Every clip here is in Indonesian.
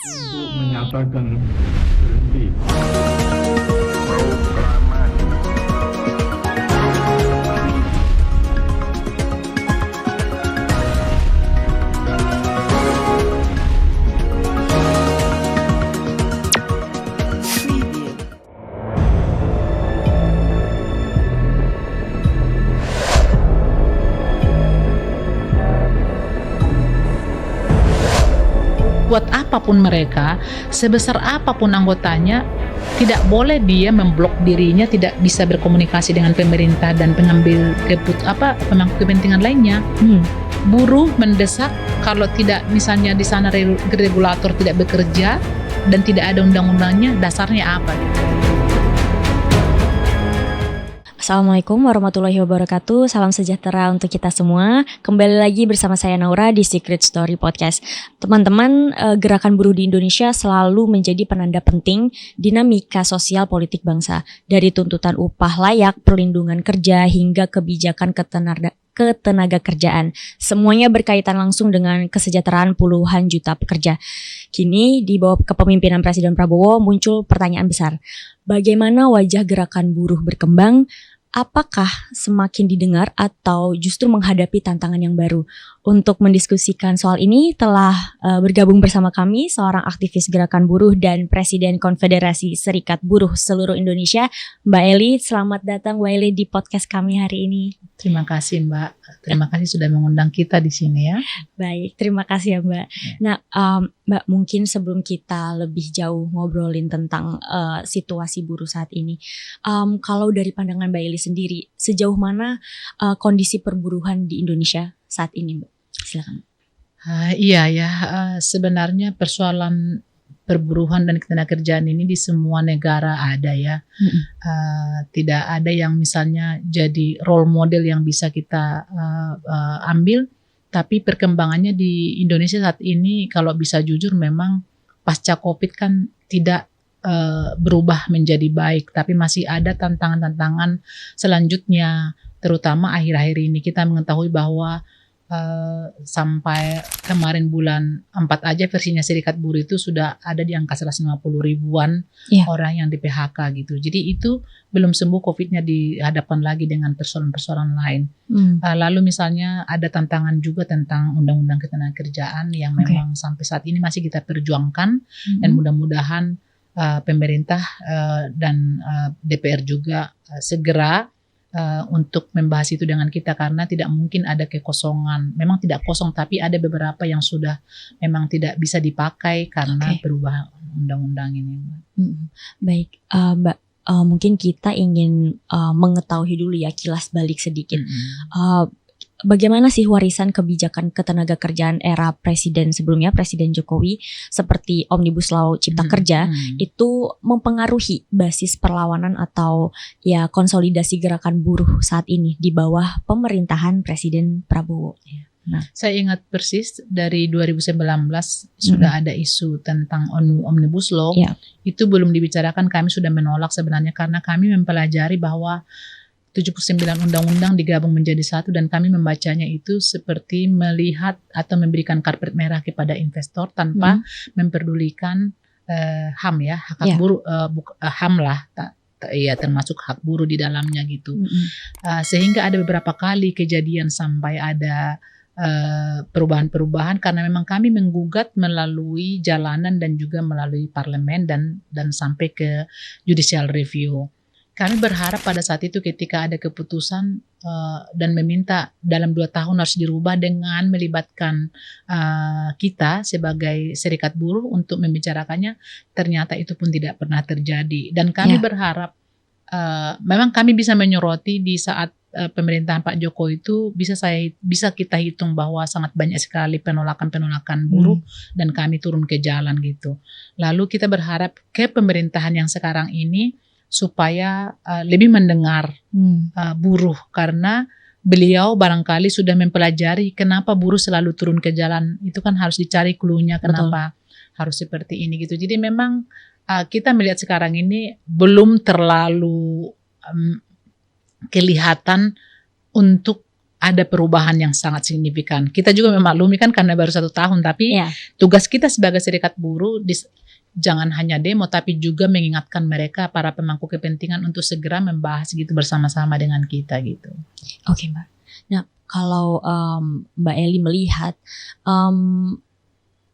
untuk menyatakan berhenti. Buat apapun mereka, sebesar apapun anggotanya, tidak boleh dia memblok dirinya, tidak bisa berkomunikasi dengan pemerintah dan pengambil pemangku kepentingan lainnya. Buruh mendesak kalau tidak, misalnya di sana regulator tidak bekerja dan tidak ada undang-undangnya, dasarnya apa? Assalamualaikum warahmatullahi wabarakatuh. Salam sejahtera untuk kita semua. Kembali lagi bersama saya Naura di Secret Story Podcast. Teman-teman, gerakan buruh di Indonesia selalu menjadi penanda penting dinamika sosial politik bangsa. Dari tuntutan upah layak, perlindungan kerja, hingga kebijakan ketenaga kerjaan. Semuanya berkaitan langsung dengan kesejahteraan puluhan juta pekerja. Kini di bawah kepemimpinan Presiden Prabowo muncul pertanyaan besar. Bagaimana wajah gerakan buruh berkembang? Apakah semakin didengar atau justru menghadapi tantangan yang baru? Untuk mendiskusikan soal ini telah bergabung bersama kami seorang aktivis gerakan buruh dan Presiden Konfederasi Serikat Buruh seluruh Indonesia, Mbak Eli. Selamat datang Mbak Eli di podcast kami hari ini. Terima kasih Mbak, terima kasih sudah mengundang kita di sini ya. Baik, terima kasih ya Mbak. Nah Mbak, mungkin sebelum kita lebih jauh ngobrolin tentang situasi buruh saat ini, kalau dari pandangan Mbak Eli sendiri, sejauh mana kondisi perburuhan di Indonesia saat ini Mbak? Silakan. Iya ya, sebenarnya persoalan perburuhan dan ketenagakerjaan ini di semua negara ada ya. Tidak ada yang misalnya jadi role model yang bisa kita ambil, tapi perkembangannya di Indonesia saat ini kalau bisa jujur memang pasca COVID kan tidak berubah menjadi baik, tapi masih ada tantangan-tantangan selanjutnya, terutama akhir-akhir ini kita mengetahui bahwa sampai kemarin bulan 4 aja versinya Serikat Buruh itu sudah ada di angka 150 ribuan orang yang di PHK gitu. Jadi itu belum sembuh COVID-nya, dihadapkan lagi dengan persoalan-persoalan lain. Lalu misalnya ada tantangan juga tentang Undang-Undang Ketenagakerjaan yang memang sampai saat ini masih kita perjuangkan, dan mudah-mudahan pemerintah dan DPR juga segera untuk membahas itu dengan kita, karena tidak mungkin ada kekosongan. Memang tidak kosong, tapi ada beberapa yang sudah memang tidak bisa dipakai karena perubahan undang-undang ini. Baik, Mbak, mungkin kita ingin mengetahui dulu ya, kilas balik sedikit. Bagaimana sih warisan kebijakan ketenagakerjaan era Presiden sebelumnya, Presiden Jokowi, seperti Omnibus Law Cipta Kerja, itu mempengaruhi basis perlawanan atau ya konsolidasi gerakan buruh saat ini di bawah pemerintahan Presiden Prabowo? Nah, saya ingat persis dari 2019 sudah ada isu tentang Omnibus Law. Itu belum dibicarakan, kami sudah menolak sebenarnya karena kami mempelajari bahwa 79 undang-undang digabung menjadi satu, dan kami membacanya itu seperti melihat atau memberikan karpet merah kepada investor tanpa memperdulikan HAM ya, hak buruh, HAM lah, ya termasuk hak buruh di dalamnya gitu. Sehingga ada beberapa kali kejadian sampai ada perubahan-perubahan karena memang kami menggugat melalui jalanan dan juga melalui parlemen dan sampai ke judicial review. Kami berharap pada saat itu ketika ada keputusan dan meminta dalam 2 tahun harus dirubah dengan melibatkan kita sebagai serikat buruh untuk membicarakannya, ternyata itu pun tidak pernah terjadi. Dan kami berharap memang kami bisa menyoroti di saat pemerintahan Pak Jokowi itu bisa kita hitung bahwa sangat banyak sekali penolakan buruh dan kami turun ke jalan gitu. Lalu kita berharap ke pemerintahan yang sekarang ini supaya lebih mendengar buruh, karena beliau barangkali sudah mempelajari kenapa buruh selalu turun ke jalan. Itu kan harus dicari clue-nya kenapa harus seperti ini gitu. Jadi memang kita melihat sekarang ini belum terlalu kelihatan untuk ada perubahan yang sangat signifikan. Kita juga memaklumi kan karena baru 1 tahun, tapi tugas kita sebagai serikat buruh jangan hanya demo, tapi juga mengingatkan mereka para pemangku kepentingan untuk segera membahas gitu bersama-sama dengan kita gitu. Oke, Mbak. Nah, kalau Mbak Eli melihat,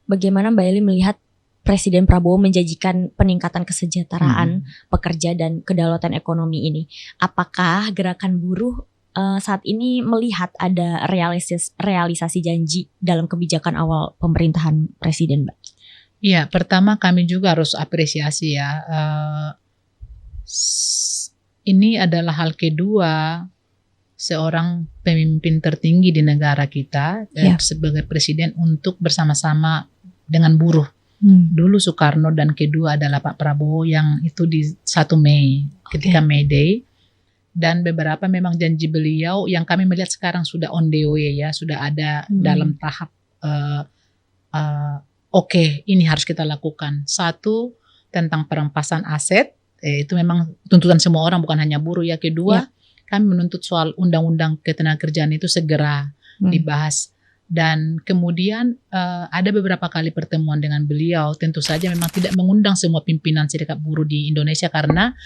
bagaimana Mbak Eli melihat Presiden Prabowo menjanjikan peningkatan kesejahteraan pekerja dan kedaulatan ekonomi ini? Apakah gerakan buruh saat ini melihat ada realisasi janji dalam kebijakan awal pemerintahan Presiden, Mbak? Iya, pertama kami juga harus apresiasi ya. Ini adalah hal kedua seorang pemimpin tertinggi di negara kita sebagai presiden untuk bersama-sama dengan buruh. Dulu Soekarno dan kedua adalah Pak Prabowo yang itu di 1 Mei ketika May Day. Dan beberapa memang janji beliau yang kami melihat sekarang sudah on the way ya, sudah ada dalam tahap ini harus kita lakukan. 1, tentang perampasan aset, itu memang tuntutan semua orang bukan hanya buruh ya. Kedua, kami menuntut soal undang-undang ketenagakerjaan itu segera dibahas. Dan kemudian ada beberapa kali pertemuan dengan beliau, tentu saja memang tidak mengundang semua pimpinan serikat buruh di Indonesia karena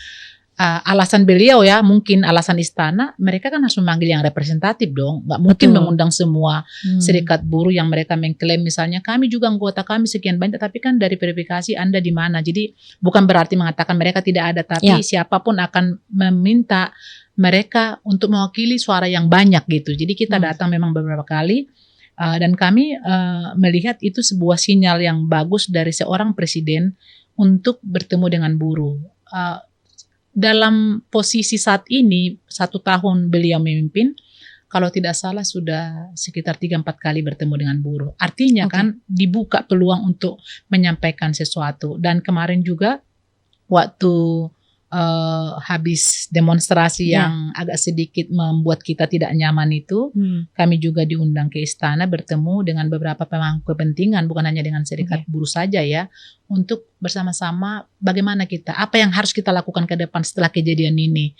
alasan beliau ya, mungkin alasan istana, mereka kan harus memanggil yang representatif dong, nggak mungkin mengundang semua serikat buruh yang mereka mengklaim misalnya kami juga anggota kami sekian banyak, tapi kan dari verifikasi Anda di mana. Jadi bukan berarti mengatakan mereka tidak ada, tapi siapapun akan meminta mereka untuk mewakili suara yang banyak gitu. Jadi kita datang memang beberapa kali. Dan kami melihat itu sebuah sinyal yang bagus dari seorang presiden untuk bertemu dengan buruh. Dalam posisi saat ini 1 tahun beliau memimpin, kalau tidak salah sudah sekitar 3-4 kali bertemu dengan buruh. Artinya kan dibuka peluang untuk menyampaikan sesuatu. Dan kemarin juga waktu habis demonstrasi yang agak sedikit membuat kita tidak nyaman itu, kami juga diundang ke istana bertemu dengan beberapa pemangku kepentingan, bukan hanya dengan serikat buruh saja ya, untuk bersama-sama bagaimana apa yang harus kita lakukan ke depan setelah kejadian ini.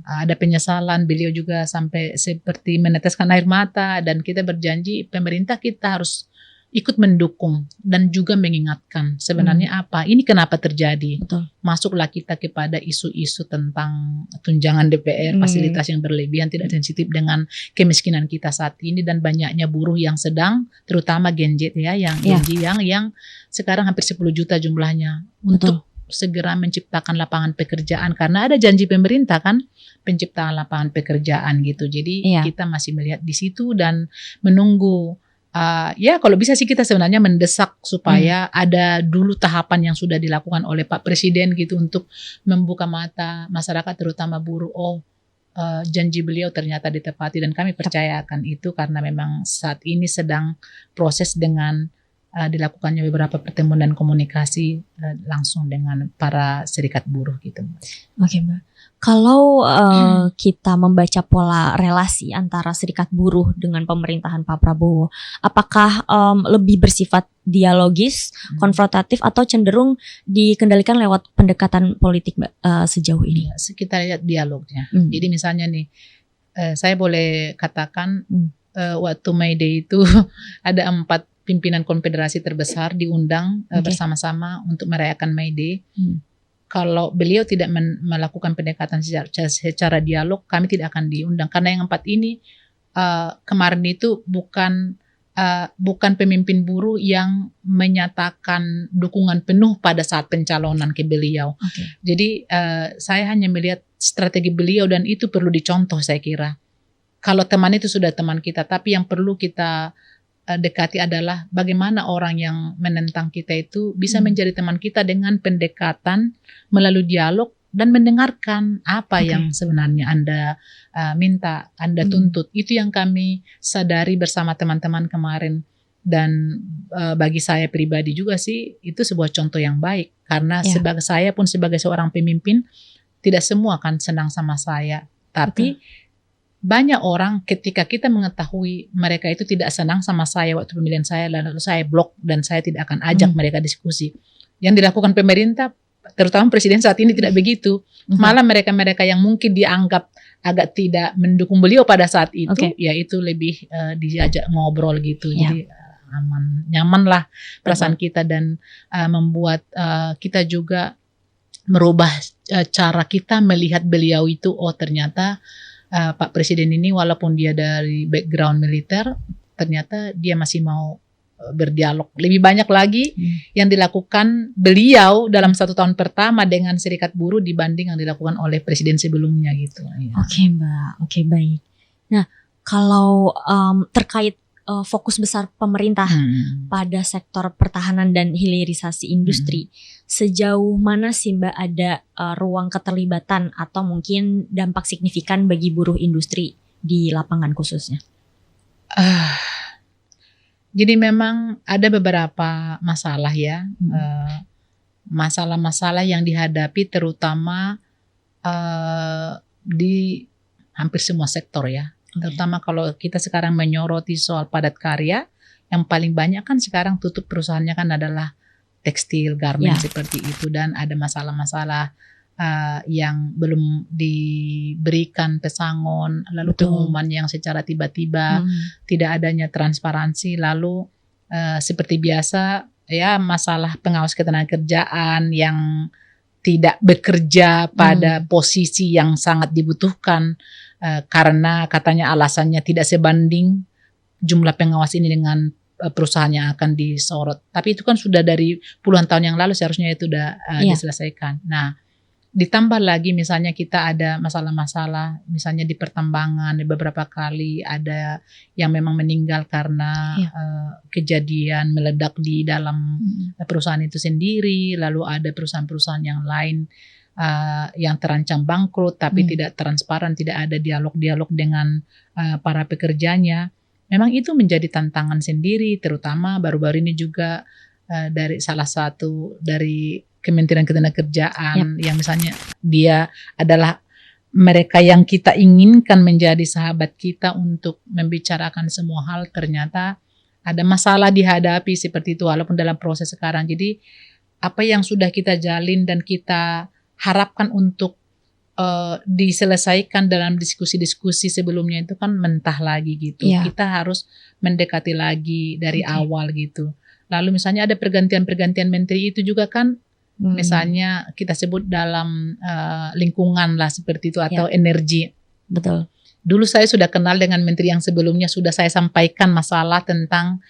Ada penyesalan, beliau juga sampai seperti meneteskan air mata, dan kita berjanji pemerintah kita harus ikut mendukung dan juga mengingatkan sebenarnya apa ini kenapa terjadi. Masuklah kita kepada isu-isu tentang tunjangan DPR, fasilitas yang berlebihan, tidak sensitif dengan kemiskinan kita saat ini, dan banyaknya buruh yang sedang, terutama Gen Z ya, yang sekarang hampir 10 juta jumlahnya, untuk segera menciptakan lapangan pekerjaan karena ada janji pemerintah kan penciptaan lapangan pekerjaan gitu. Jadi kita masih melihat di situ dan menunggu. Kalau bisa sih kita sebenarnya mendesak supaya ada dulu tahapan yang sudah dilakukan oleh Pak Presiden gitu untuk membuka mata masyarakat terutama buruh. Janji beliau ternyata ditepati, dan kami percayakan itu karena memang saat ini sedang proses dengan dilakukannya beberapa pertemuan dan komunikasi langsung dengan para serikat buruh gitu. Oke, Mbak. Kalau kita membaca pola relasi antara serikat buruh dengan pemerintahan Pak Prabowo, apakah lebih bersifat dialogis, konfrontatif, atau cenderung dikendalikan lewat pendekatan politik, Mbak, sejauh ini? Kita lihat dialognya. Jadi misalnya nih, saya boleh katakan waktu May Day itu ada 4 pimpinan konfederasi terbesar diundang bersama-sama untuk merayakan May Day. Kalau beliau tidak melakukan pendekatan secara dialog, kami tidak akan diundang. Karena yang 4 ini kemarin itu bukan pemimpin buruh yang menyatakan dukungan penuh pada saat pencalonan ke beliau. Jadi saya hanya melihat strategi beliau, dan itu perlu dicontoh saya kira. Kalau teman itu sudah teman kita, tapi yang perlu kita dekati adalah bagaimana orang yang menentang kita itu bisa menjadi teman kita dengan pendekatan melalui dialog dan mendengarkan apa yang sebenarnya Anda minta, Anda tuntut. Itu yang kami sadari bersama teman-teman kemarin, dan bagi saya pribadi juga sih itu sebuah contoh yang baik, karena sebagai saya pun sebagai seorang pemimpin tidak semua kan senang sama saya, tapi banyak orang ketika kita mengetahui mereka itu tidak senang sama saya waktu pemilihan saya, lalu saya blok dan saya tidak akan ajak mereka diskusi. Yang dilakukan pemerintah, terutama presiden saat ini tidak begitu. Malah mereka-mereka yang mungkin dianggap agak tidak mendukung beliau pada saat itu, ya itu lebih diajak ngobrol gitu. Jadi aman, nyaman lah perasaan kita dan membuat kita juga merubah cara kita melihat beliau itu. Oh ternyata Pak Presiden ini walaupun dia dari background militer, ternyata dia masih mau berdialog. Lebih banyak lagi yang dilakukan beliau dalam 1 tahun pertama dengan Serikat Buruh dibanding yang dilakukan oleh presiden sebelumnya gitu. Oke Mbak, oke baik. Nah kalau terkait fokus besar pemerintah pada sektor pertahanan dan hilirisasi industri, sejauh mana sih Mbak ada ruang keterlibatan atau mungkin dampak signifikan bagi buruh industri di lapangan khususnya? Jadi memang ada beberapa masalah ya, masalah-masalah yang dihadapi terutama di hampir semua sektor ya. Terutama kalau kita sekarang menyoroti soal padat karya, yang paling banyak kan sekarang tutup perusahaannya kan adalah tekstil, garment seperti itu, dan ada masalah-masalah yang belum diberikan pesangon, lalu pengumuman yang secara tiba-tiba, tidak adanya transparansi, lalu seperti biasa ya masalah pengawas ketenagakerjaan yang tidak bekerja pada posisi yang sangat dibutuhkan karena katanya alasannya tidak sebanding jumlah pengawas ini dengan perusahaan yang akan disorot. Tapi itu kan sudah dari puluhan tahun yang lalu seharusnya itu sudah diselesaikan. Nah, ditambah lagi misalnya kita ada masalah-masalah misalnya di pertambangan, beberapa kali ada yang memang meninggal karena kejadian meledak di dalam perusahaan itu sendiri, lalu ada perusahaan-perusahaan yang lain yang terancam bangkrut tapi tidak transparan, tidak ada dialog-dialog dengan para pekerjanya. Memang itu menjadi tantangan sendiri, terutama baru-baru ini juga dari salah satu dari Kementerian Ketenagakerjaan yang misalnya dia adalah mereka yang kita inginkan menjadi sahabat kita untuk membicarakan semua hal, ternyata ada masalah dihadapi seperti itu walaupun dalam proses sekarang. Jadi apa yang sudah kita jalin dan kita harapkan untuk diselesaikan dalam diskusi-diskusi sebelumnya itu kan mentah lagi gitu. Kita harus mendekati lagi dari awal gitu. Lalu misalnya ada pergantian-pergantian menteri itu juga kan misalnya kita sebut dalam lingkungan lah seperti itu atau energi. Betul. Dulu saya sudah kenal dengan menteri yang sebelumnya, sudah saya sampaikan masalah tentang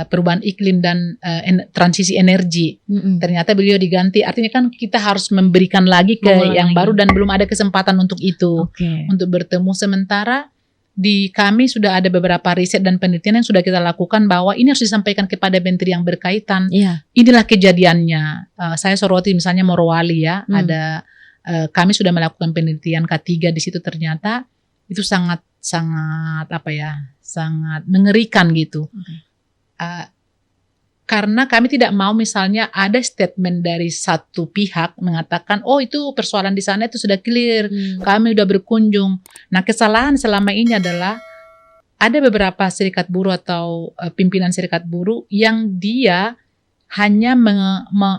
perubahan iklim dan transisi energi. Ternyata beliau diganti, artinya kan kita harus memberikan lagi ke yang baru dan belum ada kesempatan untuk itu, untuk bertemu. Sementara di kami sudah ada beberapa riset dan penelitian yang sudah kita lakukan bahwa ini harus disampaikan kepada menteri yang berkaitan. Inilah kejadiannya. Saya soroti misalnya Morowali ya, ada kami sudah melakukan penelitian K3 di situ, ternyata itu sangat mengerikan gitu. Karena kami tidak mau misalnya ada statement dari satu pihak mengatakan oh itu persoalan di sana itu sudah clear, kami sudah berkunjung. Nah kesalahan selama ini adalah ada beberapa serikat buruh atau pimpinan serikat buruh yang dia hanya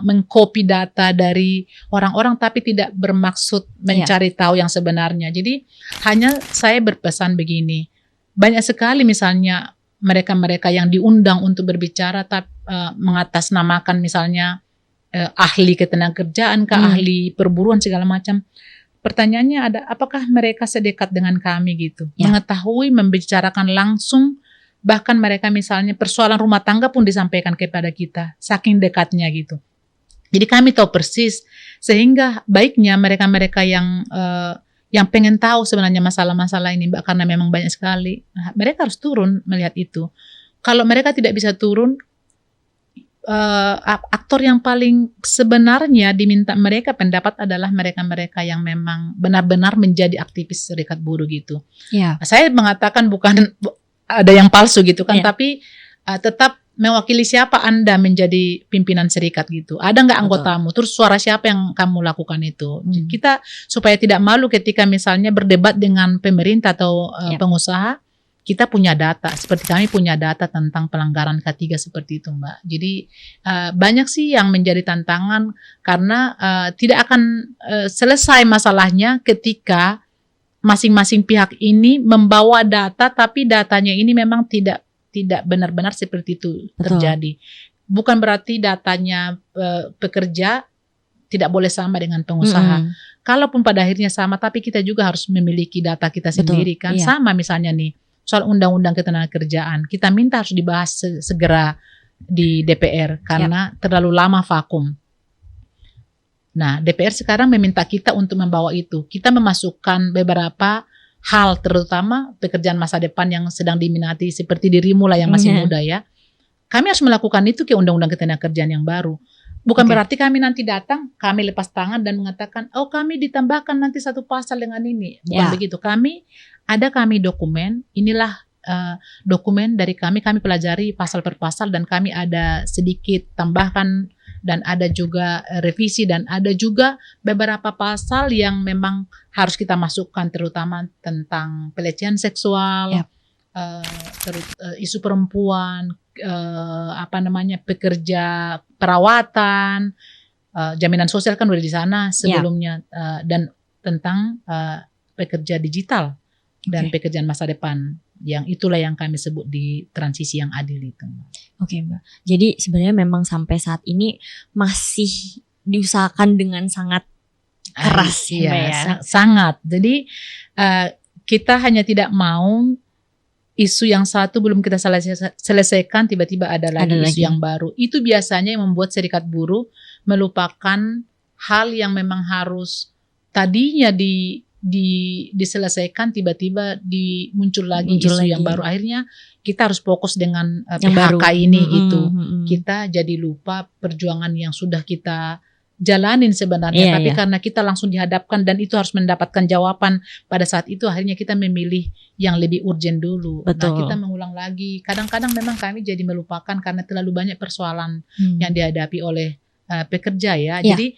mengcopy data dari orang-orang tapi tidak bermaksud mencari tahu yang sebenarnya. Jadi hanya saya berpesan begini, banyak sekali misalnya mereka-mereka yang diundang untuk berbicara tapi mengatasnamakan misalnya ahli ketenagakerjaan, ahli perburuan segala macam. Pertanyaannya ada, apakah mereka sedekat dengan kami gitu? Mengetahui, membicarakan langsung, bahkan mereka misalnya persoalan rumah tangga pun disampaikan kepada kita, saking dekatnya gitu. Jadi kami tahu persis, sehingga baiknya mereka-mereka yang pengen tahu sebenarnya masalah-masalah ini Mbak, karena memang banyak sekali. Nah, mereka harus turun melihat itu. Kalau mereka tidak bisa turun, aktor yang paling sebenarnya diminta mereka pendapat adalah mereka-mereka yang memang benar-benar menjadi aktivis serikat buruh gitu. Saya mengatakan bukan ada yang palsu gitu kan, tapi tetap mewakili siapa Anda menjadi pimpinan serikat gitu. Ada nggak anggotamu? Terus suara siapa yang kamu lakukan itu? Kita supaya tidak malu ketika misalnya berdebat dengan pemerintah atau pengusaha, kita punya data. Seperti kami punya data tentang pelanggaran K3 seperti itu Mbak. Jadi banyak sih yang menjadi tantangan karena tidak akan selesai masalahnya ketika masing-masing pihak ini membawa data, tapi datanya ini memang tidak benar-benar seperti itu terjadi. Bukan berarti datanya pekerja tidak boleh sama dengan pengusaha. Kalaupun pada akhirnya sama, tapi kita juga harus memiliki data kita sendiri kan. Sama misalnya nih soal undang-undang ketenagakerjaan, kita minta harus dibahas segera di DPR karena terlalu lama vakum. Nah, DPR sekarang meminta kita untuk membawa itu. Kita memasukkan beberapa hal, terutama pekerjaan masa depan yang sedang diminati seperti dirimu lah yang masih muda ya. Kami harus melakukan itu ke undang-undang ketenagakerjaan yang baru. Bukan berarti kami nanti datang, kami lepas tangan dan mengatakan, oh kami ditambahkan nanti satu pasal dengan ini. Bukan begitu. Kami dokumen, inilah dokumen dari kami pelajari pasal per pasal dan kami ada sedikit tambahkan dan ada juga revisi dan ada juga beberapa pasal yang memang harus kita masukkan, terutama tentang pelecehan seksual, isu perempuan, pekerja perawatan, jaminan sosial kan udah di sana sebelumnya, dan tentang pekerja digital dan pekerjaan masa depan. Yang itulah yang kami sebut di transisi yang adil itu. Oke, Mbak. Jadi sebenarnya memang sampai saat ini masih diusahakan dengan sangat keras ya. Sangat. Jadi kita hanya tidak mau isu yang satu belum kita selesaikan tiba-tiba ada lagi isu yang baru. Itu biasanya yang membuat serikat buruh melupakan hal yang memang harus tadinya diselesaikan, tiba-tiba muncul lagi isu yang baru. Akhirnya kita harus fokus dengan PHK ini kita jadi lupa perjuangan yang sudah kita jalanin sebenarnya, tapi karena kita langsung dihadapkan dan itu harus mendapatkan jawaban pada saat itu, akhirnya kita memilih yang lebih urgent dulu. Nah, kita mengulang lagi. Kadang-kadang memang kami jadi melupakan karena terlalu banyak persoalan yang dihadapi oleh pekerja ya. Jadi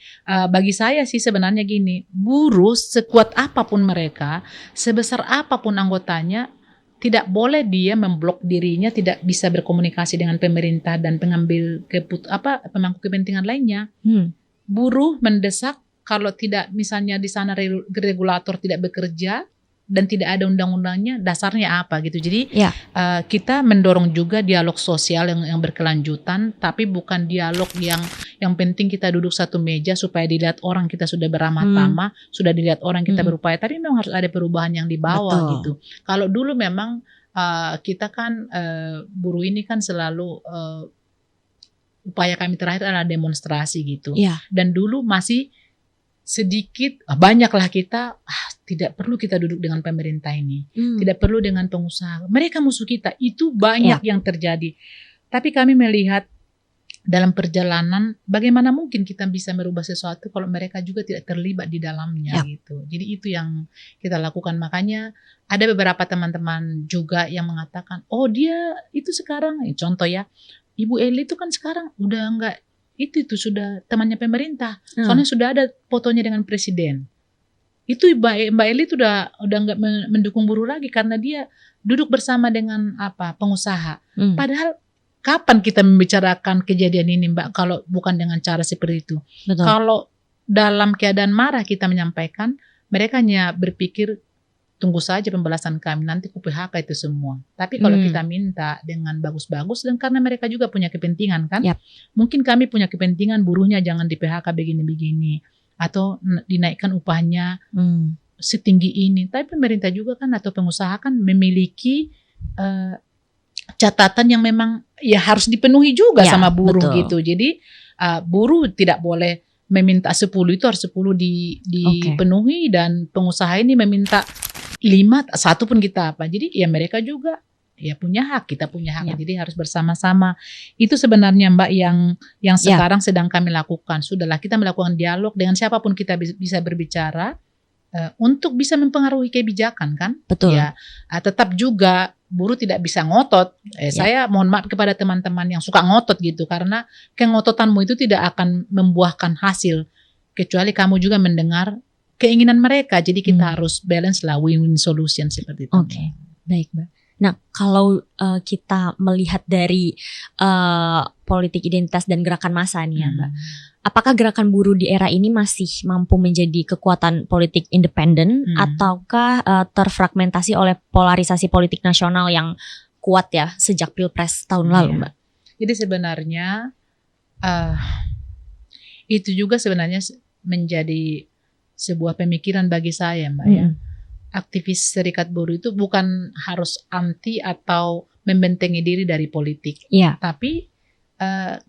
bagi saya sih sebenarnya gini, buruh sekuat apapun mereka, sebesar apapun anggotanya, tidak boleh dia memblok dirinya, tidak bisa berkomunikasi dengan pemerintah dan pengambil pemangku kepentingan lainnya. Buruh mendesak kalau tidak misalnya di sana regulator tidak bekerja dan tidak ada undang-undangnya, dasarnya apa gitu. Jadi kita mendorong juga dialog sosial yang berkelanjutan, tapi bukan dialog yang penting kita duduk satu meja supaya dilihat orang kita sudah beramah tamah, sudah dilihat orang kita berupaya, tapi memang harus ada perubahan yang di bawah gitu. Kalau dulu memang kita kan buruh ini kan selalu upaya kami terakhir adalah demonstrasi gitu. Dan dulu masih sedikit, banyaklah kita, tidak perlu kita duduk dengan pemerintah ini, tidak perlu dengan pengusaha, mereka musuh kita, itu banyak yang terjadi. Tapi kami melihat dalam perjalanan, bagaimana mungkin kita bisa merubah sesuatu kalau mereka juga tidak terlibat di dalamnya gitu. Jadi itu yang kita lakukan. Makanya ada beberapa teman-teman juga yang mengatakan, oh dia itu sekarang, contoh ya, Ibu Eli itu kan sekarang udah enggak, itu sudah temannya pemerintah. Soalnya sudah ada fotonya dengan presiden. Itu Mbak Eli itu udah enggak mendukung buruh lagi karena dia duduk bersama dengan pengusaha. Padahal kapan kita membicarakan kejadian ini, Mbak, kalau bukan dengan cara seperti itu. Kalau dalam keadaan marah kita menyampaikan, mereka hanya berpikir tunggu saja pembalasan kami, nanti ku PHK itu semua. Tapi kalau kita minta dengan bagus-bagus, dan karena mereka juga punya kepentingan kan, mungkin kami punya kepentingan buruhnya jangan di PHK begini-begini, atau dinaikkan upahnya setinggi ini. Tapi pemerintah juga kan atau pengusaha kan memiliki catatan yang memang ya harus dipenuhi juga sama buruh gitu. Jadi buruh tidak boleh meminta 10 itu harus 10 dipenuhi, dan pengusaha ini meminta 5, 1 pun kita jadi ya mereka juga ya punya hak, kita punya hak. Jadi harus bersama-sama. Itu sebenarnya Mbak yang sekarang sedang kami lakukan. Sudahlah kita melakukan dialog dengan siapapun kita bisa berbicara untuk bisa mempengaruhi kebijakan kan. Ya, tetap juga buruh tidak bisa ngotot. Saya mohon maaf kepada teman-teman yang suka ngotot gitu, karena kengototanmu itu tidak akan membuahkan hasil kecuali kamu juga mendengar keinginan mereka. Jadi kita harus balance lah, win-win solution seperti itu. Oke, baik Mbak. Nah, kalau kita melihat dari politik identitas dan gerakan massa nih ya Mbak, apakah gerakan buruh di era ini masih mampu menjadi kekuatan politik independen ataukah terfragmentasi oleh polarisasi politik nasional yang kuat ya sejak Pilpres tahun lalu, Mbak? Jadi sebenarnya itu juga sebenarnya menjadi sebuah pemikiran bagi saya, Mbak ya. Aktivis serikat buruh itu bukan harus anti atau membentengi diri dari politik, tapi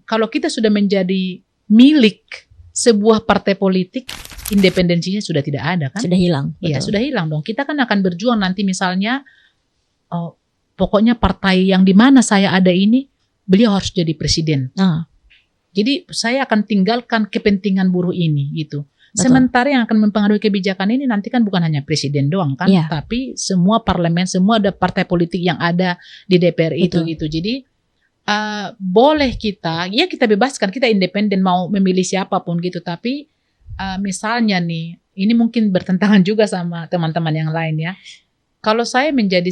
kalau kita sudah menjadi milik sebuah partai politik, independensinya sudah tidak ada kan? Sudah hilang. Iya, sudah hilang dong. Kita kan akan berjuang nanti misalnya, pokoknya partai yang di mana saya ada ini, beliau harus jadi presiden. Jadi saya akan tinggalkan kepentingan buruh ini gitu. Sementara yang akan mempengaruhi kebijakan ini nanti kan bukan hanya presiden doang kan, tapi semua parlemen, semua ada partai politik yang ada di DPR itu gitu. Jadi boleh kita bebaskan, kita independen mau memilih siapapun gitu. Tapi misalnya nih, ini mungkin bertentangan juga sama teman-teman yang lain ya. Kalau saya menjadi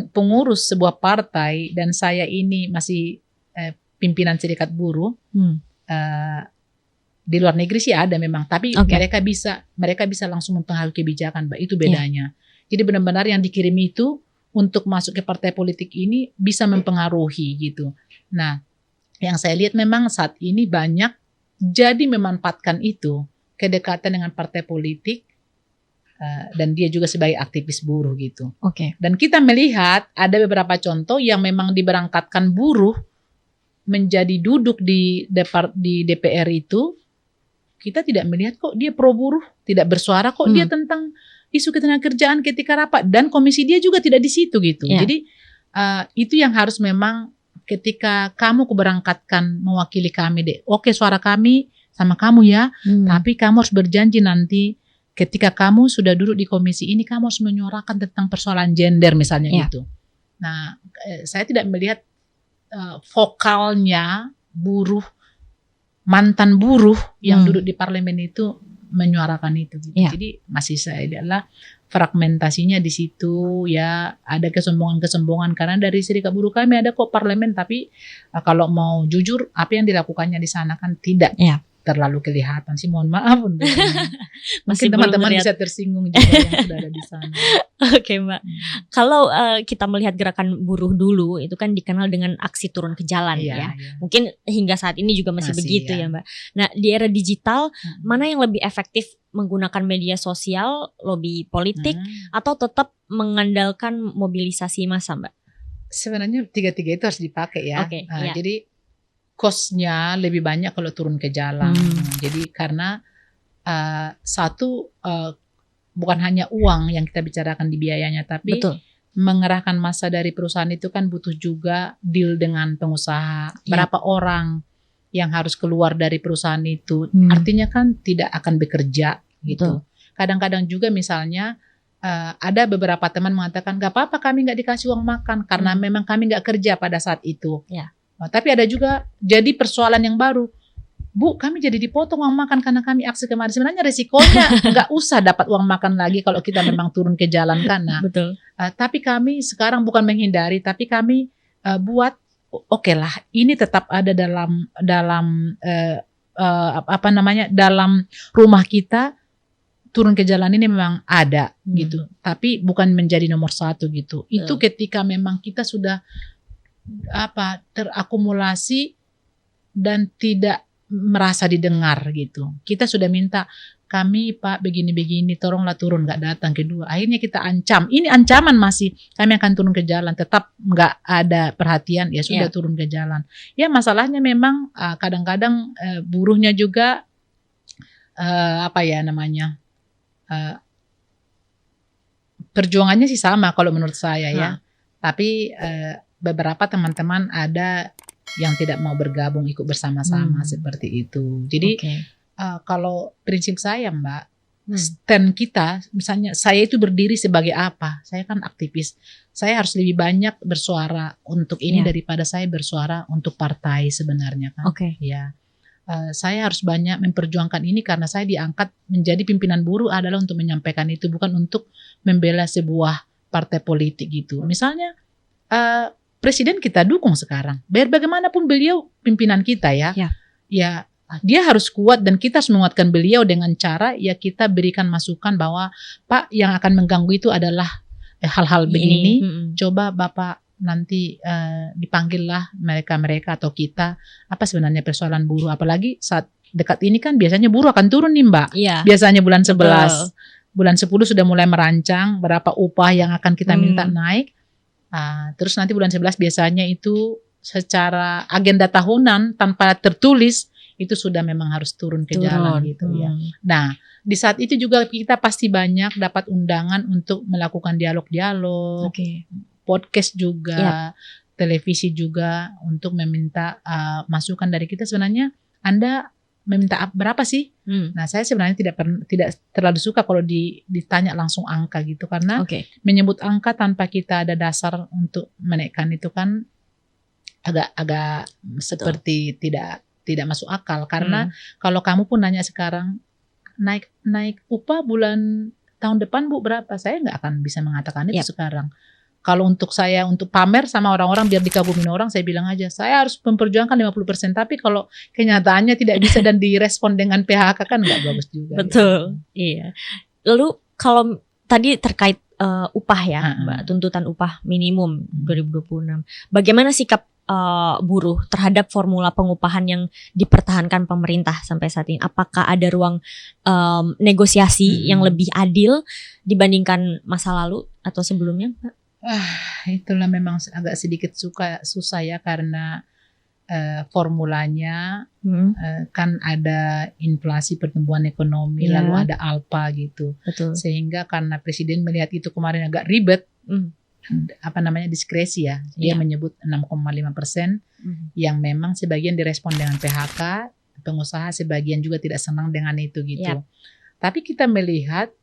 pengurus sebuah partai dan saya ini masih pimpinan serikat buruh, di luar negeri sih ada memang, tapi mereka bisa langsung mempengaruhi kebijakan, Mbak. Itu bedanya. Jadi benar-benar yang dikirim itu untuk masuk ke partai politik ini bisa mempengaruhi gitu. Nah, yang saya lihat memang saat ini banyak jadi memanfaatkan itu kedekatan dengan partai politik dan dia juga sebagai aktivis buruh gitu. Dan kita melihat ada beberapa contoh yang memang diberangkatkan buruh menjadi duduk di DPR itu, kita tidak melihat kok dia pro buruh, tidak bersuara kok dia tentang isu ketenagakerjaan ketika rapat, dan komisi dia juga tidak di situ gitu. Jadi itu yang harus memang ketika kamu keberangkatkan mewakili kami deh, oke suara kami sama kamu ya, tapi kamu harus berjanji nanti ketika kamu sudah duduk di komisi ini kamu harus menyuarakan tentang persoalan gender misalnya gitu. Nah, saya tidak melihat vokalnya buruh, mantan buruh yang duduk di parlemen itu menyuarakan itu gitu. Jadi masih saya adalah fragmentasinya di situ ya, ada kesombongan karena dari serikat buruh kami ada kok parlemen, tapi kalau mau jujur apa yang dilakukannya di sana kan tidak terlalu kelihatan sih, mohon maaf untuk mungkin teman-teman bisa tersinggung juga yang sudah ada di sana. Oke, Mbak. Kalau kita melihat gerakan buruh dulu itu kan dikenal dengan aksi turun ke jalan ya. Mungkin hingga saat ini juga masih begitu ya, Mbak. Nah, di era digital mana yang lebih efektif, menggunakan media sosial, lobby politik atau tetap mengandalkan mobilisasi massa, Mbak? Sebenarnya tiga-tiga itu harus dipakai ya. Jadi cost-nya lebih banyak kalau turun ke jalan. Jadi karena bukan hanya uang yang kita bicarakan di biayanya, tapi mengerahkan massa dari perusahaan itu kan butuh juga deal dengan pengusaha. Berapa orang yang harus keluar dari perusahaan itu, artinya kan tidak akan bekerja gitu. Kadang-kadang juga misalnya ada beberapa teman mengatakan gak apa-apa kami gak dikasih uang makan karena memang kami gak kerja pada saat itu. Tapi ada juga jadi persoalan yang baru. Bu, kami jadi dipotong uang makan karena kami aksi kemarin. Sebenarnya resikonya nggak usah dapat uang makan lagi kalau kita memang turun ke jalan karena. Tapi kami sekarang bukan menghindari, tapi kami buat oke lah. Ini tetap ada dalam dalam rumah kita. Turun ke jalan ini memang ada gitu. Tapi bukan menjadi nomor satu gitu. Itu ketika memang kita sudah terakumulasi dan tidak merasa didengar gitu. Kita sudah minta, kami Pak begini-begini, tolonglah turun, nggak datang. Kedua, akhirnya kita ancam. Ini ancaman masih, kami akan turun ke jalan. Tetap nggak ada perhatian, ya sudah turun ke jalan. Ya masalahnya memang kadang-kadang buruhnya juga perjuangannya sih sama kalau menurut saya ya. Tapi beberapa teman-teman ada yang tidak mau bergabung ikut bersama-sama seperti itu. Jadi kalau prinsip saya, Mbak, stand kita, misalnya saya itu berdiri sebagai apa? Saya kan aktivis. Saya harus lebih banyak bersuara untuk ini daripada saya bersuara untuk partai sebenarnya kan. Ya, saya harus banyak memperjuangkan ini karena saya diangkat menjadi pimpinan buruh adalah untuk menyampaikan itu, bukan untuk membela sebuah partai politik gitu. Misalnya presiden kita dukung sekarang. Biar bagaimanapun beliau pimpinan kita ya. Ya dia harus kuat dan kita harus menguatkan beliau dengan cara ya kita berikan masukan bahwa Pak yang akan mengganggu itu adalah hal-hal begini. Coba Bapak nanti dipanggillah mereka atau kita apa sebenarnya persoalan buruh, apalagi saat dekat ini kan biasanya buruh akan turun nih Mbak. Biasanya bulan 11. Bulan 10 sudah mulai merancang berapa upah yang akan kita minta naik. Terus nanti bulan 11 biasanya itu secara agenda tahunan tanpa tertulis itu sudah memang harus turun ke jalan gitu ya. Nah, di saat itu juga kita pasti banyak dapat undangan untuk melakukan dialog-dialog, podcast juga, televisi juga untuk meminta masukan dari kita. Sebenarnya Anda meminta berapa sih? Nah, saya sebenarnya tidak terlalu suka kalau ditanya langsung angka gitu karena menyebut angka tanpa kita ada dasar untuk menaikkan itu kan agak seperti tidak masuk akal karena kalau kamu pun nanya sekarang naik upah tahun depan Bu berapa, saya nggak akan bisa mengatakan itu sekarang. Kalau untuk saya untuk pamer sama orang-orang biar dikagumin orang, saya bilang aja saya harus memperjuangkan 50%, tapi kalau kenyataannya tidak bisa dan direspon dengan PHK kan nggak bagus juga. Betul, iya. Lalu kalau tadi terkait upah ya, Mbak, tuntutan upah minimum 2026, bagaimana sikap buruh terhadap formula pengupahan yang dipertahankan pemerintah sampai saat ini? Apakah ada ruang negosiasi yang lebih adil dibandingkan masa lalu atau sebelumnya, Pak? Itulah memang agak sedikit susah ya karena formulanya kan ada inflasi pertumbuhan ekonomi lalu ada ALPA gitu. Betul. Sehingga karena Presiden melihat itu kemarin agak ribet, diskresi ya, dia menyebut 6,5% yang memang sebagian direspon dengan PHK, pengusaha sebagian juga tidak senang dengan itu gitu. Tapi kita melihat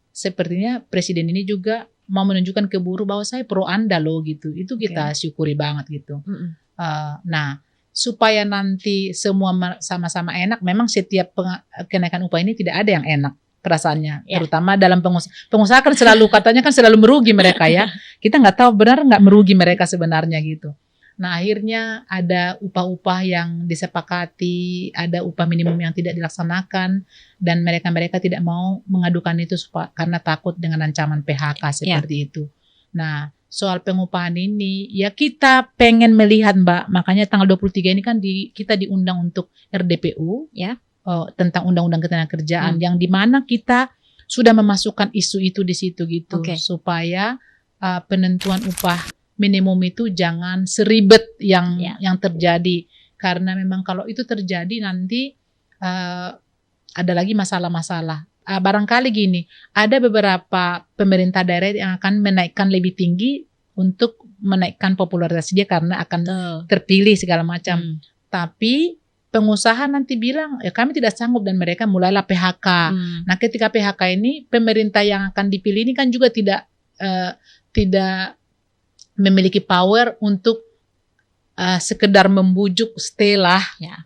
sepertinya Presiden ini juga mau menunjukkan ke buruh bahwa saya pro Anda loh gitu, itu kita syukuri banget gitu. Nah, supaya nanti semua sama-sama enak, memang setiap kenaikan upah ini tidak ada yang enak perasaannya, terutama dalam pengusaha kan selalu katanya kan selalu merugi mereka ya. Kita nggak tahu benar nggak merugi mereka sebenarnya gitu. Nah akhirnya ada upah-upah yang disepakati, ada upah minimum yang tidak dilaksanakan dan mereka tidak mau mengadukan itu karena takut dengan ancaman PHK seperti itu. Nah soal pengupahan ini ya kita pengen melihat Mbak, makanya tanggal 23 ini kan kita diundang untuk RDPU tentang Undang-Undang Ketenagakerjaan yang dimana kita sudah memasukkan isu itu di situ gitu supaya penentuan upah minimum itu jangan seribet yang terjadi karena memang kalau itu terjadi nanti ada lagi masalah-masalah. Barangkali gini, ada beberapa pemerintah daerah yang akan menaikkan lebih tinggi untuk menaikkan popularitas dia karena akan terpilih segala macam. Tapi pengusaha nanti bilang, ya kami tidak sanggup dan mereka mulailah PHK. Nah ketika PHK ini, pemerintah yang akan dipilih ini kan juga tidak memiliki power untuk sekedar membujuk stay lah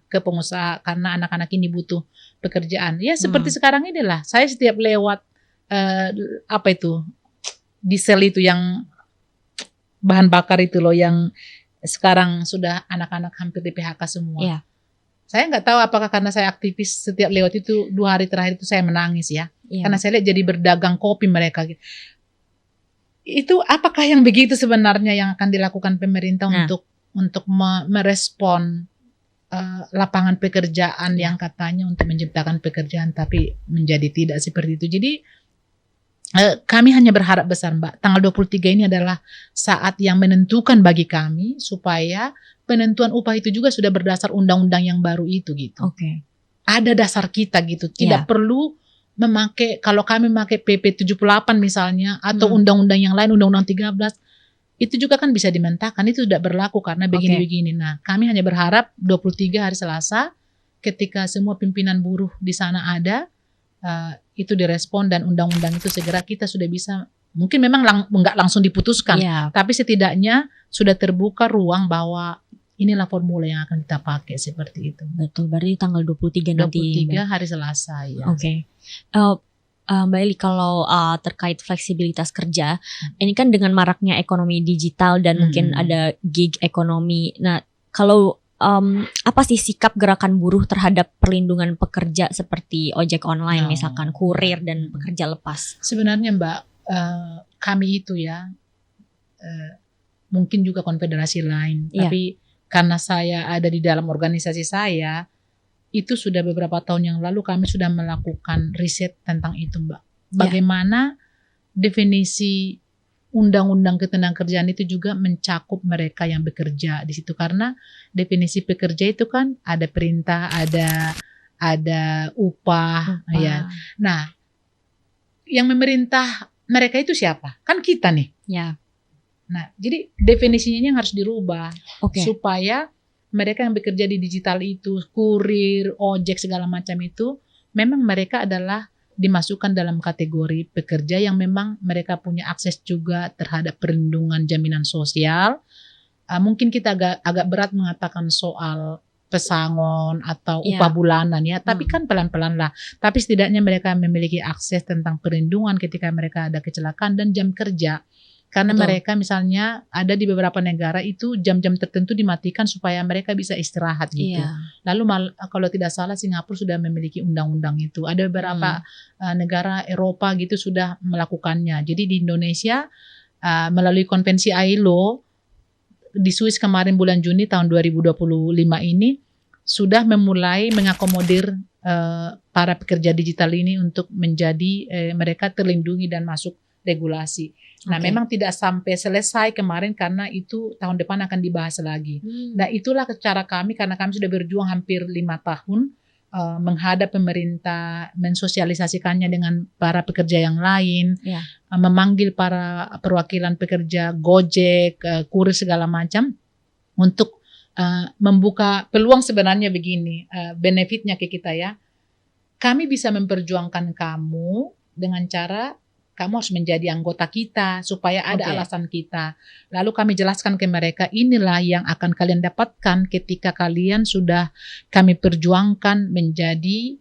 ke pengusaha karena anak-anak ini butuh pekerjaan. Ya seperti sekarang inilah, saya setiap lewat diesel itu yang bahan bakar itu loh yang sekarang sudah anak-anak hampir di PHK semua. Saya nggak tahu apakah karena saya aktivis setiap lewat itu 2 hari terakhir itu saya menangis ya. Karena saya lihat jadi berdagang kopi mereka. Itu apakah yang begitu sebenarnya yang akan dilakukan pemerintah untuk merespon lapangan pekerjaan yang katanya untuk menciptakan pekerjaan tapi menjadi tidak seperti itu. Jadi kami hanya berharap besar Mbak, tanggal 23 ini adalah saat yang menentukan bagi kami supaya penentuan upah itu juga sudah berdasar undang-undang yang baru itu gitu. Ada dasar kita gitu, tidak perlu memakai, kalau kami memakai PP 78 misalnya atau undang-undang yang lain, undang-undang 13 itu juga kan bisa dimentakan, itu tidak berlaku karena begini-begini. Nah kami hanya berharap 23 hari Selasa ketika semua pimpinan buruh di sana ada, itu direspon dan undang-undang itu segera kita sudah bisa, mungkin memang nggak langsung diputuskan, tapi setidaknya sudah terbuka ruang bahwa inilah formula yang akan kita pakai seperti itu. Betul, berarti tanggal 23 nanti. 23 hari Selasa ya. Mbak Eli, kalau terkait fleksibilitas kerja, ini kan dengan maraknya ekonomi digital dan mungkin ada gig ekonomi. Nah, kalau apa sih sikap gerakan buruh terhadap perlindungan pekerja seperti ojek online, misalkan kurir dan pekerja lepas? Sebenarnya Mbak, kami itu ya, mungkin juga konfederasi lain, tapi karena saya ada di dalam organisasi saya, itu sudah beberapa tahun yang lalu kami sudah melakukan riset tentang itu Mbak. Bagaimana definisi undang-undang ketenagakerjaan itu juga mencakup mereka yang bekerja di situ, karena definisi pekerja itu kan ada perintah, ada upah. Ya. Nah, yang memerintah mereka itu siapa? Kan kita nih. Ya. Nah, jadi definisinya yang harus dirubah supaya mereka yang bekerja di digital itu, kurir, ojek segala macam itu, memang mereka adalah dimasukkan dalam kategori pekerja yang memang mereka punya akses juga terhadap perlindungan jaminan sosial. Mungkin kita agak berat mengatakan soal pesangon atau upah bulanan ya, tapi kan pelan-pelan lah. Tapi setidaknya mereka memiliki akses tentang perlindungan ketika mereka ada kecelakaan dan jam kerja. Karena mereka misalnya ada di beberapa negara itu jam-jam tertentu dimatikan supaya mereka bisa istirahat gitu. Lalu kalau tidak salah Singapura sudah memiliki undang-undang itu. Ada beberapa negara Eropa gitu sudah melakukannya. Jadi di Indonesia melalui konvensi ILO di Swiss kemarin bulan Juni tahun 2025 ini sudah memulai mengakomodir para pekerja digital ini untuk menjadi mereka terlindungi dan masuk regulasi. Nah, memang tidak sampai selesai kemarin karena itu tahun depan akan dibahas lagi. Nah, itulah cara kami, karena kami sudah berjuang hampir 5 tahun menghadap pemerintah, mensosialisasikannya dengan para pekerja yang lain, memanggil para perwakilan pekerja Gojek, kurir segala macam untuk membuka peluang. Sebenarnya begini, benefitnya ke kita ya. Kami bisa memperjuangkan kamu dengan cara kamu harus menjadi anggota kita supaya ada alasan kita. Lalu kami jelaskan ke mereka, inilah yang akan kalian dapatkan ketika kalian sudah kami perjuangkan menjadi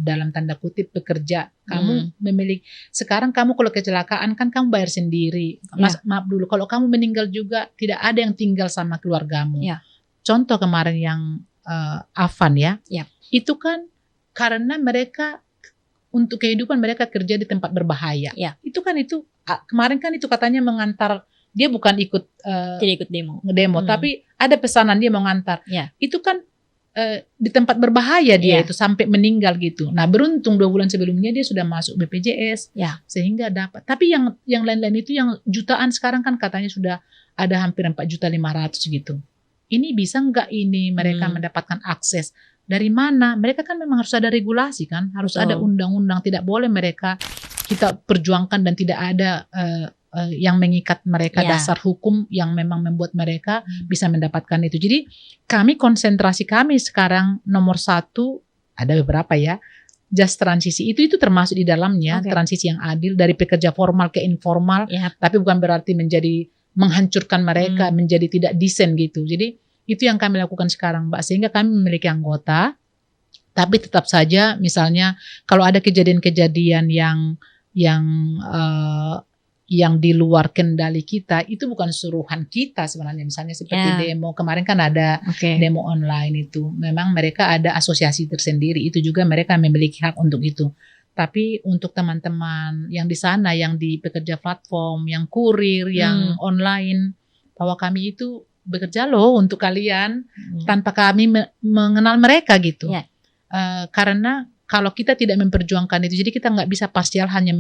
dalam tanda kutip pekerja. Kamu memiliki, sekarang kamu kalau kecelakaan kan kamu bayar sendiri. Maaf dulu, kalau kamu meninggal juga tidak ada yang tinggal sama keluargamu. Contoh kemarin yang Afan ya, itu kan karena mereka untuk kehidupan mereka kerja di tempat berbahaya. Itu kan kemarin kan itu katanya mengantar, dia bukan ikut tidak ikut demo, tapi ada pesanan dia mau ngantar. Itu kan di tempat berbahaya dia itu sampai meninggal gitu. Nah, beruntung 2 bulan sebelumnya dia sudah masuk BPJS sehingga dapat. Tapi yang lain-lain itu yang jutaan sekarang kan katanya sudah ada hampir 4.500.000 gitu. Ini bisa nggak ini mereka mendapatkan akses? Dari mana? Mereka kan memang harus ada regulasi kan, harus ada undang-undang. Tidak boleh mereka kita perjuangkan dan tidak ada yang mengikat mereka, dasar hukum yang memang membuat mereka bisa mendapatkan itu. Jadi konsentrasi kami sekarang nomor 1, ada beberapa ya, just transisi itu termasuk di dalamnya, transisi yang adil dari pekerja formal ke informal, tapi bukan berarti menghancurkan mereka, menjadi tidak decent gitu. Jadi itu yang kami lakukan sekarang Mbak, sehingga kami memiliki anggota, tapi tetap saja misalnya kalau ada kejadian-kejadian yang di luar kendali kita, itu bukan suruhan kita sebenarnya. Misalnya seperti demo, kemarin kan ada demo online itu, memang mereka ada asosiasi tersendiri, itu juga mereka memiliki hak untuk itu. Tapi untuk teman-teman yang di sana, yang di pekerja platform, yang kurir, yang online, bahwa kami itu bekerja loh untuk kalian tanpa kami mengenal mereka gitu. Karena kalau kita tidak memperjuangkan itu, jadi kita nggak bisa parsial hanya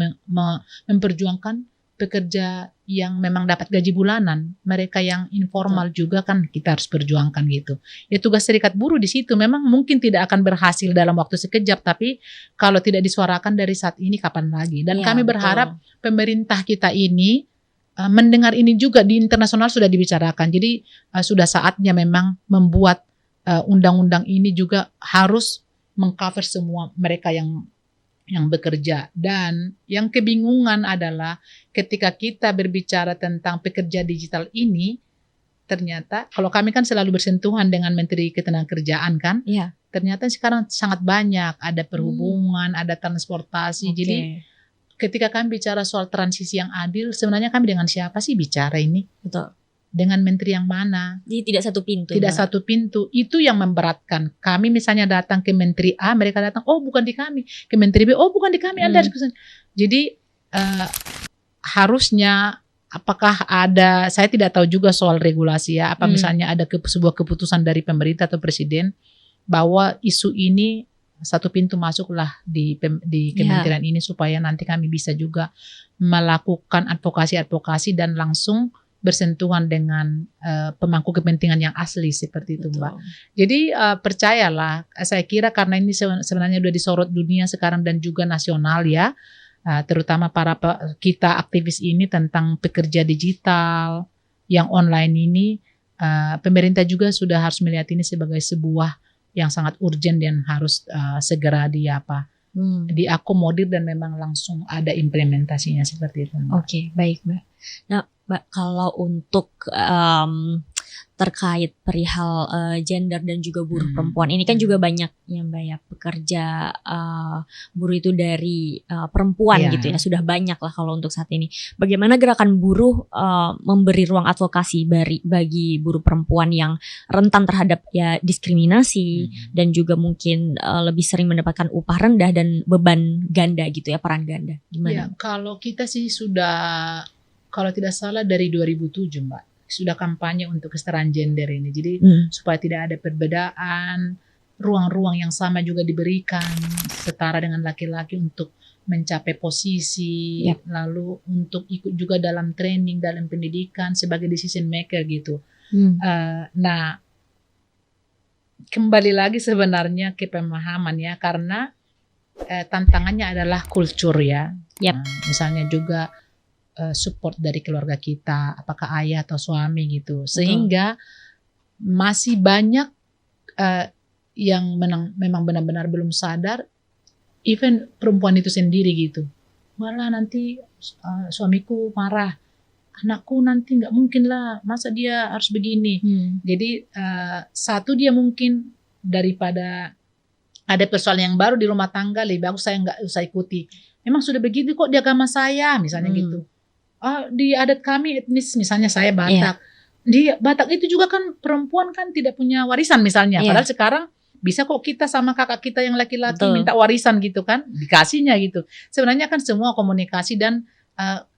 memperjuangkan pekerja yang memang dapat gaji bulanan. Mereka yang informal juga kan kita harus perjuangkan gitu. Ya, tugas serikat buruh di situ memang mungkin tidak akan berhasil dalam waktu sekejap, tapi kalau tidak disuarakan dari saat ini kapan lagi. Dan kami berharap pemerintah kita ini mendengar ini juga. Di internasional sudah dibicarakan. Jadi sudah saatnya memang membuat undang-undang ini juga harus mengcover semua mereka yang bekerja. Dan yang kebingungan adalah ketika kita berbicara tentang pekerja digital ini, ternyata kalau kami kan selalu bersentuhan dengan Menteri Ketenagakerjaan kan, ternyata sekarang sangat banyak, ada perhubungan, ada transportasi. Jadi ketika kami bicara soal transisi yang adil, sebenarnya kami dengan siapa sih bicara ini? Betul. dengan menteri yang mana. Jadi tidak satu pintu. Tidak satu pintu. Itu yang memberatkan. Kami misalnya datang ke menteri A, mereka datang, oh bukan di kami. Ke menteri B, oh bukan di kami. Anda harus kesana. Jadi harusnya apakah ada, saya tidak tahu juga soal regulasi ya. Apa misalnya ada sebuah keputusan dari pemerintah atau presiden bahwa isu ini satu pintu masuklah di kementerian ini supaya nanti kami bisa juga melakukan advokasi dan langsung bersentuhan dengan pemangku kepentingan yang asli seperti itu. Betul. Mbak. Jadi percayalah, saya kira karena ini sebenarnya sudah disorot dunia sekarang dan juga nasional ya, terutama para kita aktivis ini tentang pekerja digital yang online ini, pemerintah juga sudah harus melihat ini sebagai sebuah yang sangat urgent dan harus segera diakomodir dan memang langsung ada implementasinya seperti itu. Oke, baik Mbak. Nah Mbak, kalau untuk terkait perihal gender dan juga buruh perempuan ini kan juga banyak ya Mbak ya pekerja buruh itu dari perempuan gitu ya, sudah banyak lah kalau untuk saat ini. Bagaimana gerakan buruh memberi ruang advokasi bagi buruh perempuan yang rentan terhadap ya diskriminasi dan juga mungkin lebih sering mendapatkan upah rendah dan beban ganda gitu ya, peran ganda. Gimana? Ya, kalau kita sih sudah, kalau tidak salah dari 2007 Mbak, sudah kampanye untuk kesetaraan gender ini. Jadi supaya tidak ada perbedaan, ruang-ruang yang sama juga diberikan, setara dengan laki-laki untuk mencapai posisi, lalu untuk ikut juga dalam training, dalam pendidikan sebagai decision maker gitu. Nah, kembali lagi sebenarnya ke pemahaman ya, karena tantangannya adalah kultur ya. Misalnya juga support dari keluarga kita, apakah ayah atau suami gitu, sehingga masih banyak yang memang benar-benar belum sadar, even perempuan itu sendiri gitu, malah nanti suamiku marah, anakku nanti nggak mungkin lah, masa dia harus begini. Jadi satu, dia mungkin daripada ada persoalan yang baru di rumah tangga, lebih bagus saya nggak usah ikuti, memang sudah begitu kok di agama saya misalnya gitu. Di adat kami etnis misalnya saya Batak, di Batak itu juga kan perempuan kan tidak punya warisan misalnya, padahal sekarang bisa kok kita sama kakak kita yang laki-laki minta warisan gitu kan, dikasihnya gitu. Sebenarnya kan semua komunikasi dan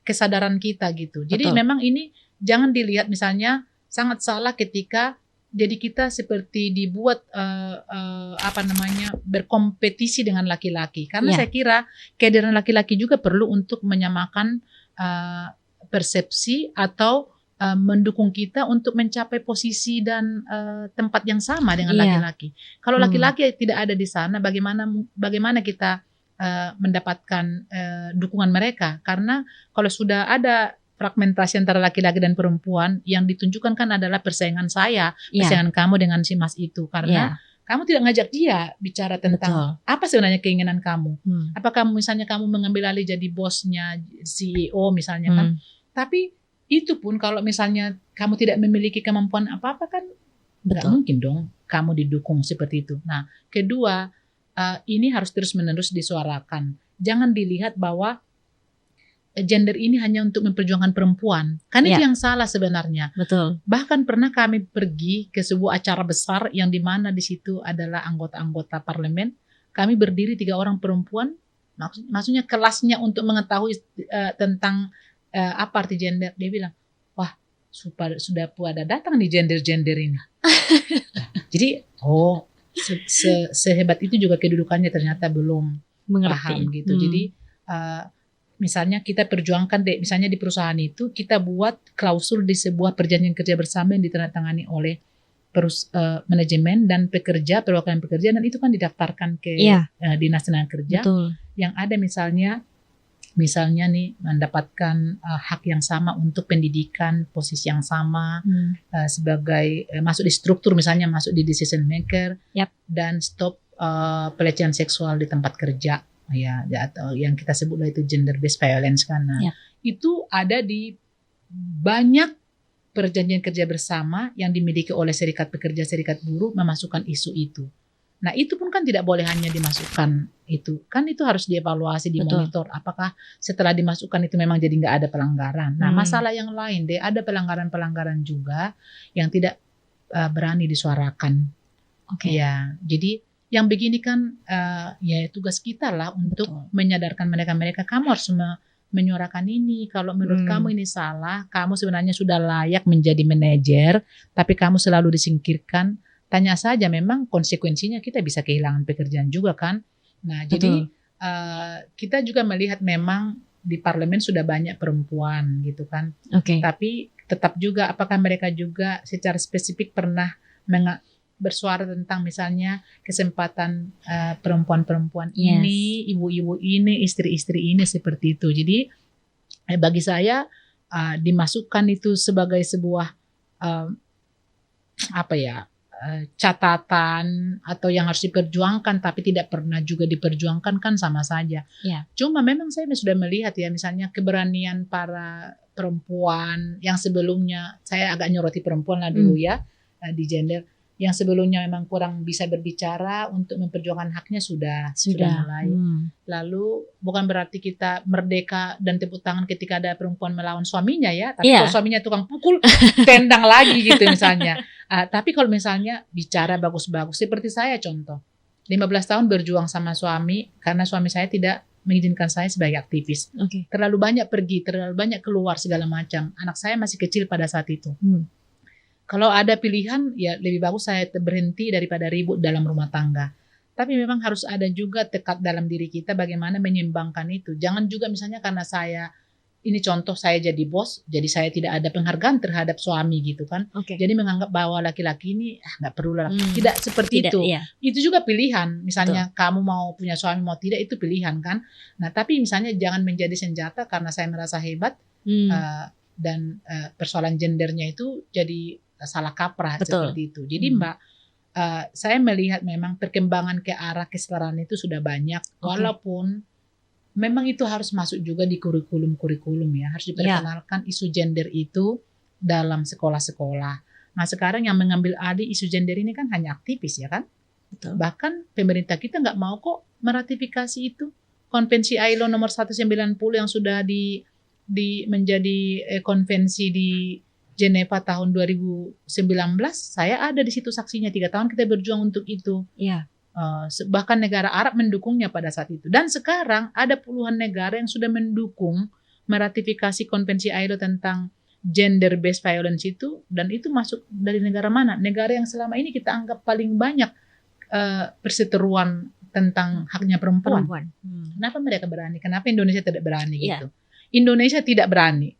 kesadaran kita gitu. Jadi memang ini jangan dilihat misalnya sangat salah ketika jadi kita seperti dibuat berkompetisi dengan laki-laki, karena saya kira kehadiran laki-laki juga perlu untuk menyamakan persepsi atau mendukung kita untuk mencapai posisi dan tempat yang sama dengan laki-laki. Kalau laki-laki tidak ada di sana, bagaimana kita mendapatkan dukungan mereka? Karena kalau sudah ada fragmentasi antara laki-laki dan perempuan, yang ditunjukkan kan adalah persaingan saya, persaingan kamu dengan si mas itu, karena kamu tidak ngajak dia bicara tentang apa sebenarnya keinginan kamu. Apakah misalnya kamu mengambil alih jadi bosnya, CEO misalnya kan. Tapi itu pun kalau misalnya kamu tidak memiliki kemampuan apa-apa kan nggak mungkin dong kamu didukung seperti itu. Nah, kedua, ini harus terus-menerus disuarakan. Jangan dilihat bahwa gender ini hanya untuk memperjuangkan perempuan. Kan itu yang salah sebenarnya. Betul. Bahkan pernah kami pergi ke sebuah acara besar yang dimana di situ adalah anggota-anggota parlemen. Kami berdiri 3 orang perempuan. Maksudnya kelasnya untuk mengetahui tentang apa arti gender. Dia bilang, wah sudah pada datang nih gender-gender ini. Jadi sehebat itu juga kedudukannya ternyata belum paham gitu. Jadi misalnya kita perjuangkan misalnya di perusahaan itu kita buat klausul di sebuah perjanjian kerja bersama yang ditandatangani oleh manajemen dan pekerja, perwakilan pekerja, dan itu kan didaftarkan ke Dinas Tenaga Kerja. Yang ada misalnya nih mendapatkan hak yang sama untuk pendidikan, posisi yang sama sebagai masuk di struktur, misalnya masuk di decision maker, dan stop pelecehan seksual di tempat kerja. Atau yang kita sebutlah itu gender based violence kan. Itu ada di banyak perjanjian kerja bersama yang dimiliki oleh serikat pekerja, serikat buruh, memasukkan isu itu. Nah itu pun kan tidak boleh hanya dimasukkan itu, kan itu harus dievaluasi, dimonitor. Apakah setelah dimasukkan itu memang jadi nggak ada pelanggaran. Nah masalah yang lain deh, ada pelanggaran-pelanggaran juga yang tidak berani disuarakan. Ya, jadi yang begini kan ya tugas kita lah untuk menyadarkan mereka kamu harus menyuarakan ini. Kalau menurut kamu ini salah, kamu sebenarnya sudah layak menjadi manajer, tapi kamu selalu disingkirkan. Tanya saja, memang konsekuensinya kita bisa kehilangan pekerjaan juga kan. Nah, jadi kita juga melihat memang di parlemen sudah banyak perempuan gitu kan. Tapi tetap juga apakah mereka juga secara spesifik pernah bersuara tentang misalnya kesempatan perempuan-perempuan ini, ibu-ibu ini, istri-istri ini seperti itu. Jadi bagi saya dimasukkan itu sebagai sebuah catatan atau yang harus diperjuangkan tapi tidak pernah juga diperjuangkan kan sama saja. Cuma memang saya sudah melihat ya misalnya keberanian para perempuan yang sebelumnya, saya agak nyoroti perempuan lah dulu ya di gender, yang sebelumnya memang kurang bisa berbicara untuk memperjuangkan haknya sudah mulai. Lalu bukan berarti kita merdeka dan tepuk tangan ketika ada perempuan melawan suaminya ya, tapi kalau suaminya tukang pukul, tendang lagi gitu misalnya. Tapi kalau misalnya bicara bagus-bagus, seperti saya contoh, 15 tahun berjuang sama suami karena suami saya tidak mengizinkan saya sebagai aktivis. Terlalu banyak pergi, terlalu banyak keluar segala macam. Anak saya masih kecil pada saat itu. Kalau ada pilihan, ya lebih bagus saya berhenti daripada ribut dalam rumah tangga. Tapi memang harus ada juga tekad dalam diri kita bagaimana menyeimbangkan itu. Jangan juga misalnya karena saya, ini contoh saya jadi bos, jadi saya tidak ada penghargaan terhadap suami gitu kan. Jadi menganggap bahwa laki-laki ini nggak perlu lah. Tidak seperti itu. Itu juga pilihan. Misalnya kamu mau punya suami mau tidak, itu pilihan kan. Nah tapi misalnya jangan menjadi senjata karena saya merasa hebat dan persoalan gendernya itu jadi salah kaprah seperti itu. Jadi Mbak, saya melihat memang perkembangan ke arah kesetaraan itu sudah banyak, walaupun memang itu harus masuk juga di kurikulum ya, harus diperkenalkan isu gender itu dalam sekolah-sekolah. Nah sekarang yang mengambil alih isu gender ini kan hanya aktivis ya kan. Bahkan pemerintah kita nggak mau kok meratifikasi itu. Konvensi ILO nomor 190 yang sudah menjadi konvensi di Jeneva tahun 2019, saya ada di situ saksinya, 3 tahun kita berjuang untuk itu. Bahkan negara Arab mendukungnya pada saat itu. Dan sekarang ada puluhan negara yang sudah mendukung meratifikasi konvensi ILO tentang gender based violence itu, dan itu masuk dari negara mana? Negara yang selama ini kita anggap paling banyak perseteruan tentang haknya perempuan. Kenapa mereka berani? Kenapa Indonesia tidak berani gitu? Indonesia tidak berani.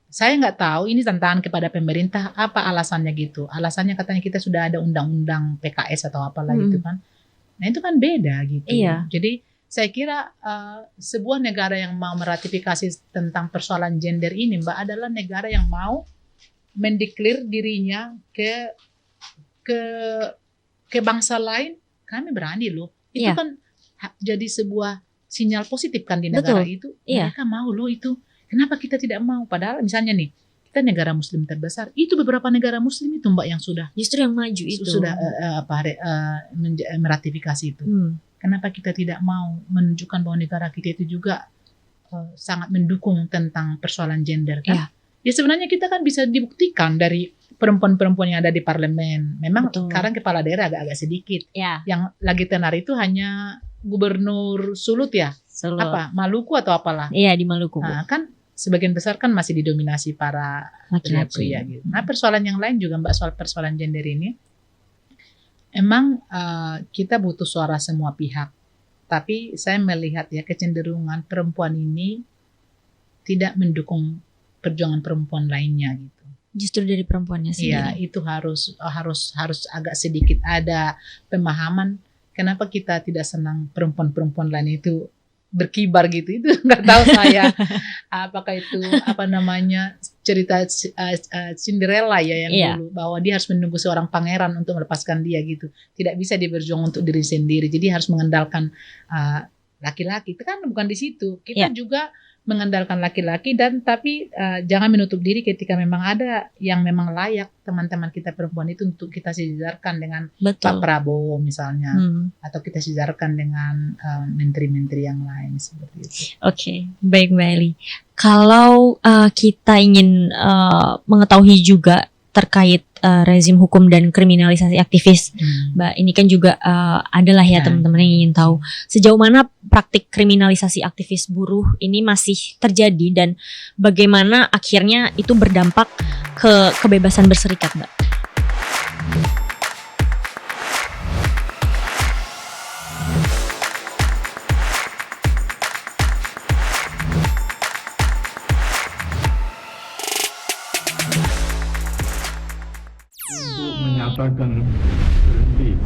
Saya nggak tahu ini tantangan kepada pemerintah apa alasannya gitu. Alasannya katanya kita sudah ada undang-undang PKS atau apalah gitu kan. Nah itu kan beda gitu. Jadi saya kira sebuah negara yang mau meratifikasi tentang persoalan gender ini Mbak adalah negara yang mau mendeklar dirinya ke bangsa lain. Kami berani loh. Itu kan jadi sebuah sinyal positif kan di negara itu. Mereka mau loh itu. Kenapa kita tidak mau? Padahal misalnya nih, kita negara muslim terbesar. Itu beberapa negara muslim itu Mbak yang sudah justru yang maju itu sudah meratifikasi itu. Kenapa kita tidak mau menunjukkan bahwa negara kita itu juga sangat mendukung tentang persoalan gender kan? Ya sebenarnya kita kan bisa dibuktikan dari perempuan-perempuan yang ada di parlemen. Memang sekarang kepala daerah agak-agak sedikit. Yang lagi tenar itu hanya Gubernur Sulut ya? Maluku atau apalah? Di Maluku. Nah, kan sebagian besar kan masih didominasi para pria gitu. Nah persoalan yang lain juga Mbak, soal persoalan gender ini emang kita butuh suara semua pihak, tapi saya melihat ya kecenderungan perempuan ini tidak mendukung perjuangan perempuan lainnya gitu. Justru dari perempuannya sendiri. Iya, itu harus agak sedikit ada pemahaman kenapa kita tidak senang perempuan-perempuan lain itu berkibar gitu. Itu nggak tahu saya apakah itu cerita Cinderella ya yang dulu, bahwa dia harus menunggu seorang pangeran untuk melepaskan dia gitu, tidak bisa dia berjuang untuk diri sendiri, jadi harus mengandalkan laki-laki. Itu kan bukan di situ. Kita juga mengandalkan laki-laki dan tapi jangan menutup diri ketika memang ada yang memang layak teman-teman kita perempuan itu untuk kita sejajarkan dengan Pak Prabowo misalnya, atau kita sejajarkan dengan menteri-menteri yang lain seperti itu. Oke, baik Mbak Eli. Kalau kita ingin mengetahui juga terkait rezim hukum dan kriminalisasi aktivis, Mbak, ini kan juga adalah ya teman-teman yang ingin tahu sejauh mana praktik kriminalisasi aktivis buruh ini masih terjadi dan bagaimana akhirnya itu berdampak ke kebebasan berserikat, Mbak. Untuk menyatakan berhenti